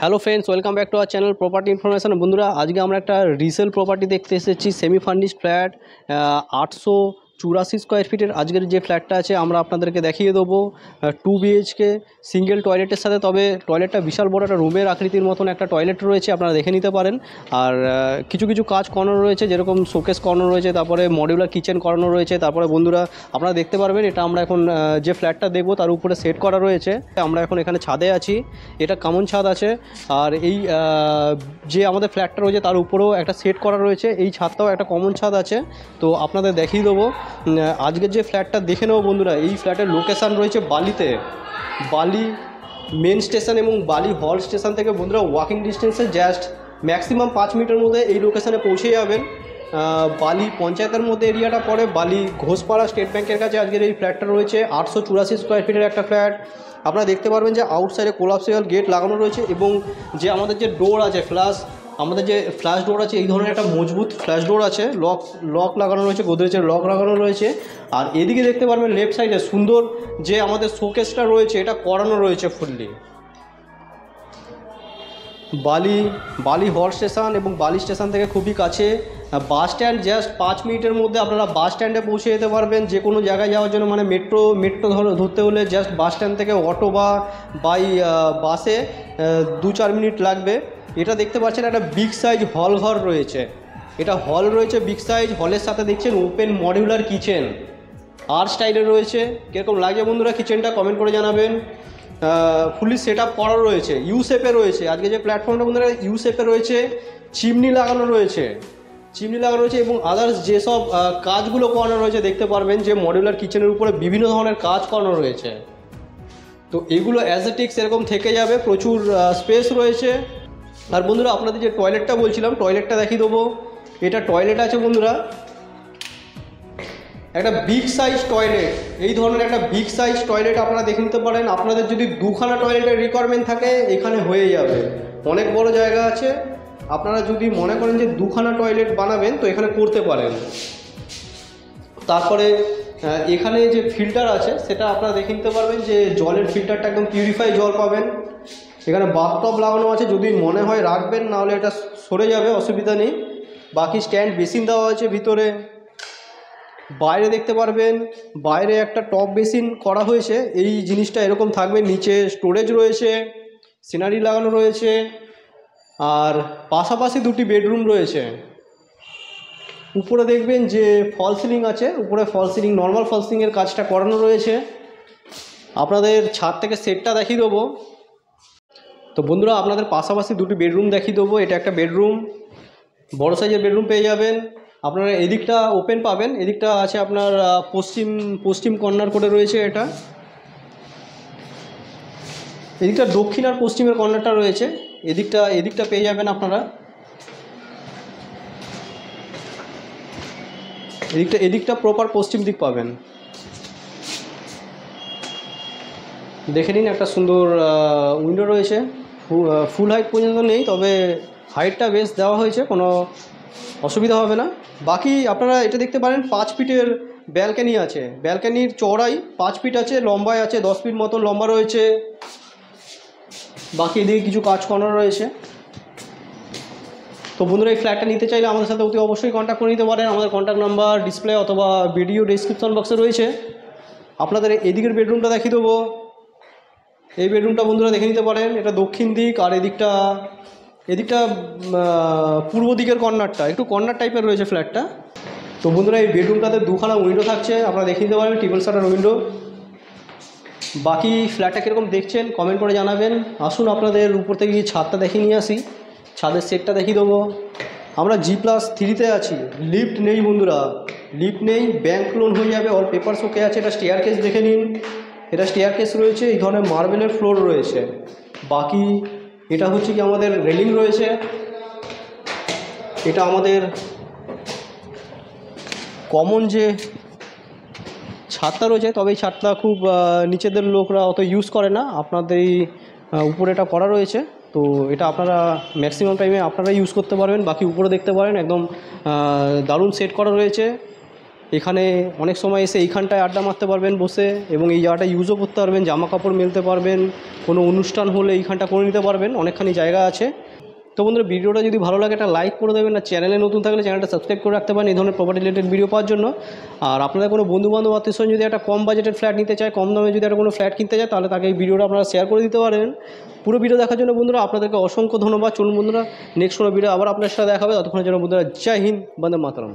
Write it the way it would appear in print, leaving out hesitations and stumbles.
Hello friends, welcome back to our channel property information. বন্ধুরা, আজকে আমরা একটা রিসেল প্রপার্টি দেখতে এসেছি, সেমি ফার্নিশড ফ্ল্যাট 884 স্কোয়ার ফিটের। আজকের যে ফ্ল্যাটটা আছে আমরা আপনাদেরকে দেখিয়ে দেবো 2 বিএইচকে সিঙ্গেল টয়লেটের সাথে। তবে টয়লেটটা বিশাল বড় একটা রুমের আকৃতির মতন একটা টয়লেট রয়েছে, আপনারা দেখে নিতে পারেন। আর কিছু কিছু কাজ করানো রয়েছে, যেরকম শোকেস করানো রয়েছে, তারপরে মডিউলার কিচেন করানো রয়েছে। তারপরে বন্ধুরা আপনারা দেখতে পারবেন, এটা আমরা এখন যে ফ্ল্যাটটা দেখবো তার উপরে সেট করা রয়েছে। আমরা এখন এখানে ছাদে আছি, এটা কামন ছাদ আছে। আর এই যে আমাদের ফ্ল্যাটটা রয়েছে তার উপরেও একটা সেট করা রয়েছে, এই ছাদটাও একটা কমন ছাদ আছে। তো আপনাদের দেখিয়ে দেবো আজকের যে ফ্ল্যাটটা দেখে নেবো। বন্ধুরা, এই ফ্ল্যাটের লোকেশান রয়েছে বালিতে, বালি মেন স্টেশন এবং বালি হল স্টেশন থেকে বন্ধুরা ওয়াকিং ডিস্টেন্সে জাস্ট ম্যাক্সিমাম 5 মিনিটের মধ্যে এই লোকেশানে পৌঁছে যাবেন। বালি পঞ্চায়েতের মধ্যে এরিয়াটা পড়ে, বালি ঘোষপাড়া স্টেট ব্যাংকের কাছে আজকের এই ফ্ল্যাটটা রয়েছে। 884 স্কোয়ার ফিটের একটা ফ্ল্যাট। আপনারা দেখতে পারবেন যে আউটসাইডে কোলাপসিবল গেট লাগানো রয়েছে, এবং যে আমাদের যে ডোর আছে আমাদের যে ফ্ল্যাশ ডোর আছে, এই ধরনের একটা মজবুত ফ্ল্যাশ ডোর আছে, লক লাগানো রয়েছে, গোদরেজের লক লাগানো রয়েছে। আর এদিকে দেখতে পারবেন লেফট সাইডে সুন্দর যে আমাদের শোকেসটা রয়েছে, এটা করানো রয়েছে ফুললি। বালি হল স্টেশন এবং বালি স্টেশন থেকে খুবই কাছে। বাস স্ট্যান্ড জাস্ট 5 মিনিটের মধ্যে আপনারা বাস স্ট্যান্ডে পৌঁছে যেতে পারবেন। যে কোনো জায়গায় যাওয়ার জন্য, মানে মেট্রো ধরতে হলে জাস্ট বাস স্ট্যান্ড থেকে অটো বা বাসে 2-4 মিনিট লাগবে। এটা দেখতে পাচ্ছেন একটা বিগ সাইজ হল ঘর রয়েছে, এটা হল রয়েছে বিগ সাইজ। হলের সাথে দেখছেন ওপেন মডিউলার কিচেন আর স্টাইলের রয়েছে। কীরকম লাগছে বন্ধুরা কিচেনটা কমেন্ট করে জানাবেন। ফুলি সেট আপ করা রয়েছে, ইউ শেপে রয়েছে। আজকে যে প্ল্যাটফর্মটা বন্ধুরা ইউ শেপে রয়েছে, চিমনি লাগানো রয়েছে এবং আদার্স যেসব কাজগুলো করানো রয়েছে দেখতে পারবেন যে মডিউলার কিচেনের উপরে বিভিন্ন ধরনের কাজ করানো রয়েছে। তো এগুলো অ্যাজেটিক্স এরকম থেকে যাবে, প্রচুর স্পেস রয়েছে। আর বন্ধুরা আপনাদের যে টয়লেটটা বলছিলাম, টয়লেটটা দেখিয়ে দেবো। এটা টয়লেট আছে বন্ধুরা, একটা বিগ সাইজ টয়লেট। এই ধরনের একটা বিগ সাইজ টয়লেট আপনারা দেখে নিতে পারেন। আপনাদের যদি 2খানা টয়লেটের রিকোয়ারমেন্ট থাকে এখানে হয়ে যাবে, অনেক বড় জায়গা আছে। আপনারা যদি মনে করেন যে 2খানা টয়লেট বানাবেন তো এখানে করতে পারেন। তারপরে এখানে যে ফিল্টার আছে সেটা আপনারা দেখে নিতে পারবেন যে জলের ফিল্টারটা একদম পিউরিফাই জল পাবেন। এখানে বাথটব লাগানো আছে, যদি মনে হয় রাখবেন, নাহলে এটা সরে যাবে, অসুবিধা নেই। বাকি স্ট্যান্ড বেসিন দেওয়া আছে ভিতরে। বাইরে দেখতে পারবেন, বাইরে একটা টপ বেসিন করা হয়েছে, এই জিনিসটা এরকম থাকবে। নিচে স্টোরেজ রয়েছে, সিনারি লাগানো রয়েছে, আর পাশাপাশি 2টি বেডরুম রয়েছে। উপরে দেখবেন যে ফল সিলিং আছে, উপরে ফল সিলিং, নর্মাল ফল সিলিংয়ের কাজটা করানো রয়েছে। আপনাদের ছাদ থেকে সেটটা দেখিয়ে দেবো। তো বন্ধুরা আপনাদের পাশাপাশি 2টি বেডরুম দেখিয়ে দেবো। এটা একটা বেডরুম, বড় সাইজের বেডরুম পেয়ে যাবেন। আপনারা এদিকটা ওপেন পাবেন, এদিকটা আছে আপনার পশ্চিম কর্নার করে রয়েছে। এটা এদিকটা দক্ষিণ আর পশ্চিমের কর্নারটা রয়েছে, এদিকটা পেয়ে যাবেন আপনারা। এদিকটা প্রপার পশ্চিম দিক পাবেন। দেখে নিন, একটা সুন্দর উইন্ডো রয়েছে। ফুল হাইট পর্যন্ত নেই, তবে হাইটটা বেশ দেওয়া হয়েছে, কোনো অসুবিধা হবে না। বাকি আপনারা এটা দেখতে পারেন 5 ফিটের ব্যালকানি আছে। ব্যালকানির চওড়াই 5 ফিট আছে, লম্বায় আছে 10 ফিট মতন লম্বা রয়েছে। বাকি এদিকে কিছু কাজ করানো রয়েছে। তো বন্ধুরা, এই ফ্ল্যাটটা নিতে চাইলে আমাদের সাথে অতি অবশ্যই কন্ট্যাক্ট করে নিতে পারেন। আমাদের কন্ট্যাক্ট নাম্বার ডিসপ্লে অথবা ভিডিও ডেসক্রিপশন বক্সে রয়েছে। আপনাদের এদিকের বেডরুমটা দেখিয়ে দেবো। এই বেডরুমটা বন্ধুরা দেখে নিতে পারেন, এটা দক্ষিণ দিক। আর এদিকটা পূর্ব দিকের কর্নারটা একটু কর্নার টাইপের রয়েছে ফ্ল্যাটটা। তো বন্ধুরা এই বেডরুমটাতে 2খানা উইন্ডো থাকছে, আপনারা দেখে নিতে পারেন, ট্রিপল শাটার উইন্ডো। বাকি ফ্ল্যাটটা কীরকম দেখছেন কমেন্ট করে জানাবেন। আসুন আপনাদের উপর থেকে ছাদটা দেখিয়ে নিয়ে আসি, ছাদের সেটটা দেখিয়ে দেবো। আমরা G+3-তে আছি, লিফট নেই বন্ধুরা, লিফট নেই। ব্যাংক লোন হয়ে যাবে, অল পেপারস ওকে আছে। এটা স্টেয়ার কেস দেখে নিন, এটা স্টেয়ার কেস রয়েছে, এই ধরনের মার্বেলের ফ্লোর রয়েছে। বাকি এটা হচ্ছে কি আমাদের রেলিং রয়েছে। এটা আমাদের কমন যে ছাদটা রয়েছে, তবে এই ছাদটা খুব নিচেদের লোকরা অত ইউজ করে না। আপনাদের এই উপরে এটা করা রয়েছে, তো এটা আপনারা ম্যাক্সিমাম টাইমে আপনারা ইউজ করতে পারবেন। বাকি উপরে দেখতে পারেন একদম দারুণ সেট করা রয়েছে। এখানে অনেক সময় এসে এইখানটায় আড্ডা মারতে পারবেন বসে, এবং এই জায়গাটা ইউজও করতে পারবেন, জামা কাপড় মেলতে পারবেন, কোনো অনুষ্ঠান হলে এইখানটা করে নিতে পারবেন, অনেকখানি জায়গা আছে। তো বন্ধুরা, ভিডিওটা যদি ভালো লাগে একটা লাইক করে দেবেন, আর চ্যানেলে নতুন থাকলে চ্যানেলটা সাবস্ক্রাইব করে রাখতে পারেন এই ধরনের প্রপার্টি রিলেটেড ভিডিও পাওয়ার জন্য। আর আপনাদের কোনো বন্ধুবান্ধব আত্মীয়স্বজন যদি একটা কম বাজেটের ফ্ল্যাট নিতে চায়, কম দামে যদি একটা কোনো ফ্ল্যাট কিনতে চায়, তাহলে তাকে এই ভিডিওটা আপনারা শেয়ার করে দিতে পারেন। পুরো ভিডিও দেখার জন্য বন্ধুরা আপনাদেরকে অসংখ্য ধন্যবাদ। চলুন বন্ধুরা, নেক্সট কোনো ভিডিও আবার আপনার সাথে দেখা হবে। ততক্ষণের জন্য বন্ধুরা, জয় হিন্দ, বন্দে মাতরম।